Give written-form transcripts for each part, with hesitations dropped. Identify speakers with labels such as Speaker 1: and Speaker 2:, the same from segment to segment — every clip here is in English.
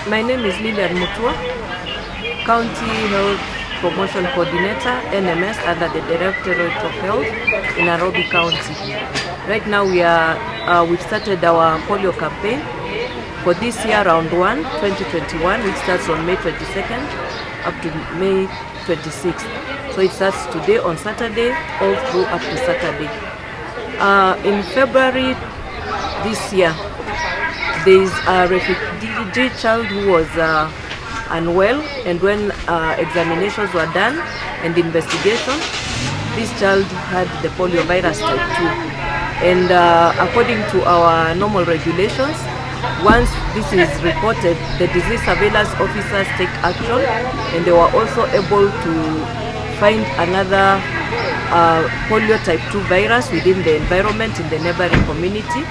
Speaker 1: My name is Lilian Mutua, County Health Promotion Coordinator, NMS, under the Directorate of Health in Nairobi County. Right now we've started our polio campaign for this year, round 1, 2021, which starts on May 22nd up to May 26th. So it starts today on Saturday, all through up to Saturday. In February this year, there is a refugee child who was unwell, and when examinations were done and investigation, this child had the polio virus type 2. And according to our normal regulations, once this is reported, the disease surveillance officers take action, and they were also able to find another polio type 2 virus within the environment in the neighboring community.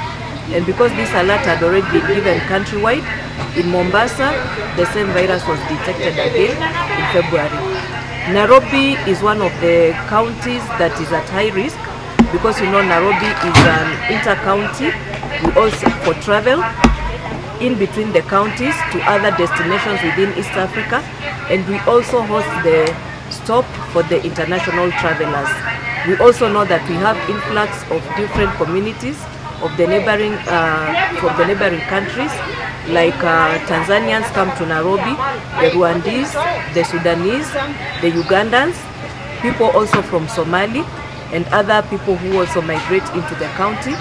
Speaker 1: And because this alert had already been given countrywide, in Mombasa, the same virus was detected again in February. Nairobi is one of the counties that is at high risk because Nairobi is an inter-county. We also for travel in between the counties to other destinations within East Africa, and we also host the stop for the international travelers. We also know that we have influx of different communities of the neighboring from the neighboring countries, like Tanzanians come to Nairobi, the Rwandese, the Sudanese, the Ugandans, people also from Somali, and other people who also migrate into the county.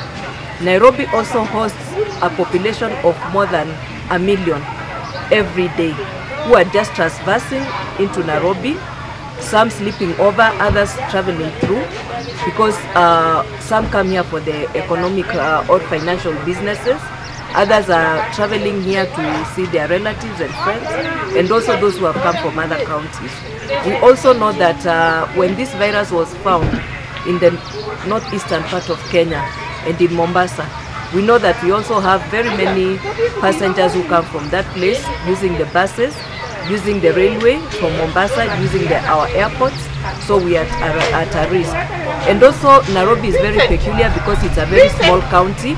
Speaker 1: Nairobi also hosts a population of more than 1 million every day who are just traversing into Nairobi, some sleeping over, others traveling through, because some come here for the economic or financial businesses, others are traveling here to see their relatives and friends, and also those who have come from other counties. We also know that when this virus was found in the northeastern part of Kenya and in Mombasa, we know that we also have very many passengers who come from that place using the buses, using the railway from Mombasa, using our airports, so we are at a risk. And also Nairobi is very peculiar because it's a very small county,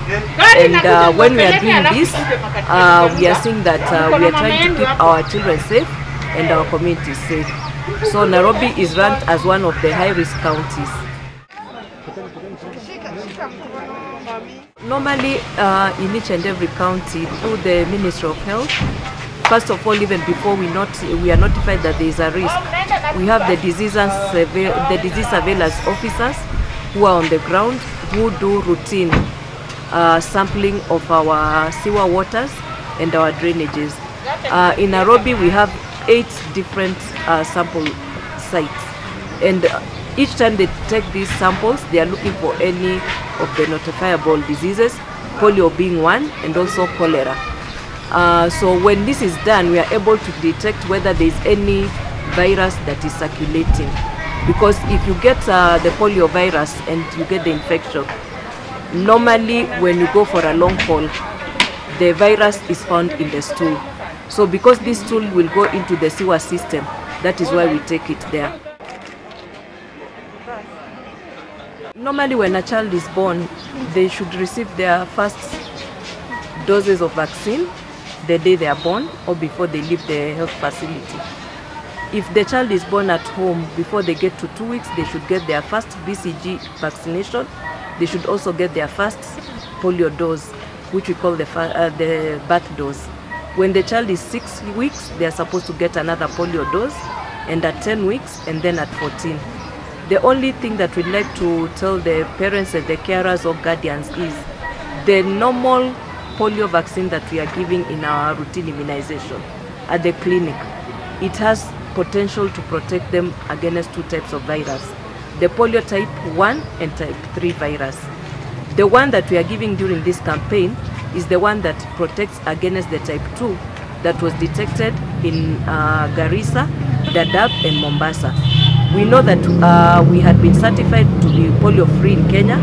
Speaker 1: and when we are doing this, we are seeing that we are trying to keep our children safe and our communities safe. So Nairobi is ranked as one of the high-risk counties. Normally, in each and every county, through the Ministry of Health, first of all, even before we are notified that there is a risk, we have the disease surveillance officers who are on the ground, who do routine sampling of our sewer waters and our drainages. In Nairobi, we have 8 different sample sites, and each time they take these samples, they are looking for any of the notifiable diseases, polio being one, and also cholera. So when this is done, we are able to detect whether there is any virus that is circulating. Because if you get the polio virus and you get the infection, normally when you go for a long haul, the virus is found in the stool. So because this stool will go into the sewer system, that is why we take it there. Normally when a child is born, they should receive their first doses of vaccine the day they are born or before they leave the health facility. If the child is born at home, before they get to 2 weeks, they should get their first BCG vaccination. They should also get their first polio dose, which we call the birth dose. When the child is 6 weeks, they are supposed to get another polio dose, and at 10 weeks, and then at 14. The only thing that we'd like to tell the parents and the carers or guardians is the normal polio vaccine that we are giving in our routine immunization at the clinic, it has potential to protect them against 2 types of virus, the polio type 1 and type 3 virus. The one that we are giving during this campaign is the one that protects against the type 2 that was detected in Garissa, Dadaab and Mombasa. We know that we had been certified to be polio free in Kenya,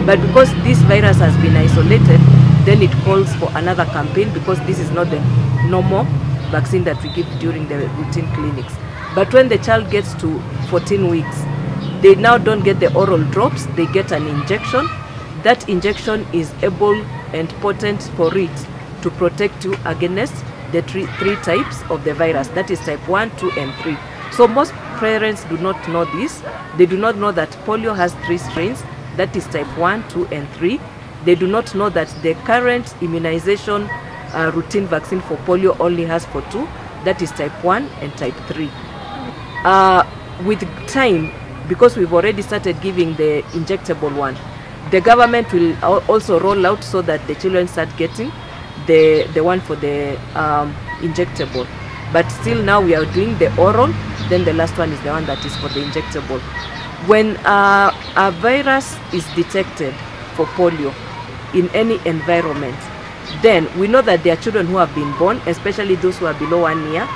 Speaker 1: but because this virus has been isolated, then it calls for another campaign, because this is not the normal vaccine that we give during the routine clinics. But when the child gets to 14 weeks, they now don't get the oral drops, they get an injection. That injection is able and potent for it to protect you against the three types of the virus, that is type 1, 2, and 3. So most parents do not know this. They do not know that polio has 3 strains, that is type 1, 2, and 3. They do not know that the current immunization routine vaccine for polio only has for 2, that is type 1 and type 3. With time, because we've already started giving the injectable one, the government will also roll out so that the children start getting the one for the injectable. But still now we are doing the oral, then the last one is the one that is for the injectable. When a virus is detected for polio in any environment, then we know that there are children who have been born, especially those who are below 1 year,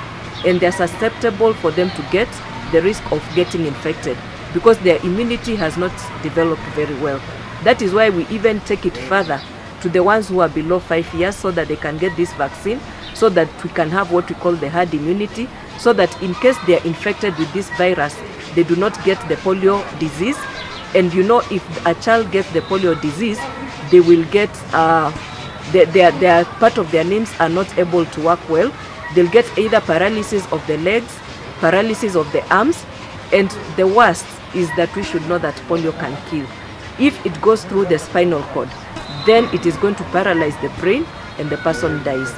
Speaker 1: and they're susceptible for them to get the risk of getting infected because their immunity has not developed very well. That is why we even take it further to the ones who are below 5 years so that they can get this vaccine, so that we can have what we call the herd immunity, so that in case they are infected with this virus, they do not get the polio disease. And you know, if a child gets the polio disease, they will get, their part of their limbs are not able to work well. They'll get either paralysis of the legs, paralysis of the arms, and the worst is that we should know that polio can kill. If it goes through the spinal cord, then it is going to paralyze the brain and the person dies.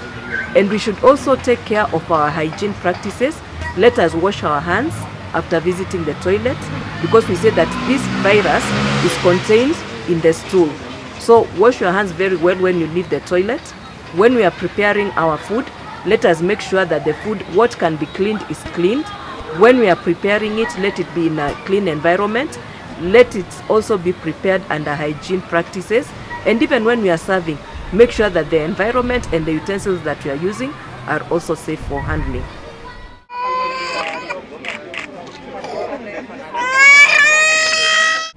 Speaker 1: And we should also take care of our hygiene practices. Let us wash our hands after visiting the toilet, because we say that this virus is contained in the stool. So wash your hands very well when you leave the toilet. When we are preparing our food, let us make sure that the food, what can be cleaned is cleaned. When we are preparing it, let it be in a clean environment. Let it also be prepared under hygiene practices. And even when we are serving, make sure that the environment and the utensils that we are using are also safe for handling.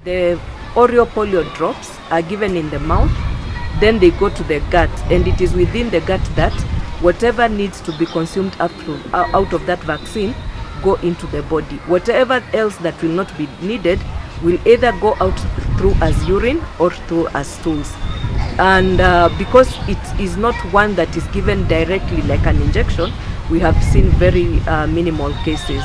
Speaker 1: The oral polio drops are given in the mouth, then they go to the gut, and it is within the gut that whatever needs to be consumed out of that vaccine go into the body. Whatever else that will not be needed will either go out through as urine or through as stools. And because it is not one that is given directly like an injection, we have seen very minimal cases.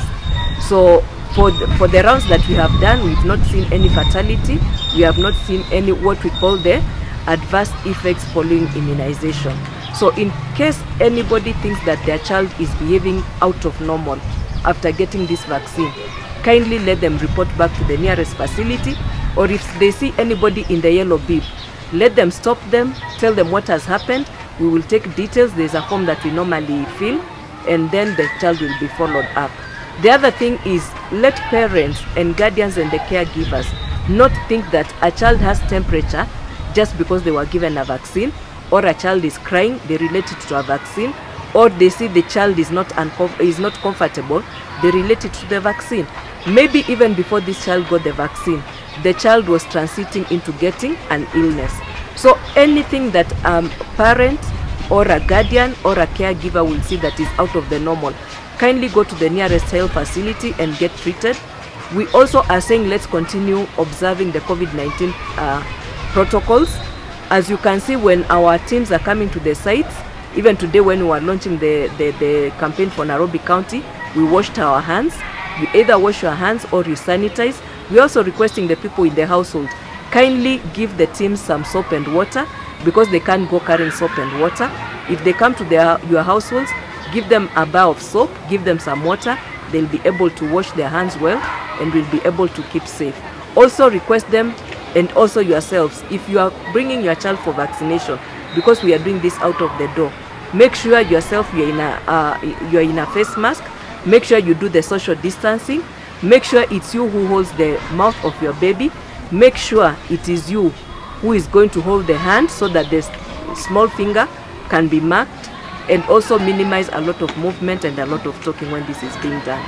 Speaker 1: So for the rounds that we have done, we've not seen any fatality. We have not seen any what we call the adverse effects following immunization. So in case anybody thinks that their child is behaving out of normal after getting this vaccine, kindly let them report back to the nearest facility, or if they see anybody in the yellow bib, let them stop them, tell them what has happened. We will take details. There's a form that we normally fill, and then the child will be followed up. The other thing is, let parents and guardians and the caregivers not think that a child has temperature just because they were given a vaccine, or a child is crying, they relate it to a vaccine, or they see the child is not comfortable, they relate it to the vaccine. Maybe even before this child got the vaccine, the child was transiting into getting an illness. So anything that a parent or a guardian or a caregiver will see that is out of the normal, kindly go to the nearest health facility and get treated. We also are saying let's continue observing the COVID-19 protocols. As you can see, when our teams are coming to the sites, even today when we were launching the campaign for Nairobi County, we washed our hands. You either wash your hands or you sanitize. We're also requesting the people in the household, kindly give the teams some soap and water, because they can't go carrying soap and water. If they come to your households, give them a bar of soap, give them some water. They'll be able to wash their hands well and will be able to keep safe. Also request them, and also yourselves, if you are bringing your child for vaccination, because we are doing this out of the door, make sure yourself you're in a face mask. Make sure you do the social distancing. Make sure it's you who holds the mouth of your baby. Make sure it is you who is going to hold the hand so that the small finger can be marked, and also minimize a lot of movement and a lot of talking when this is being done.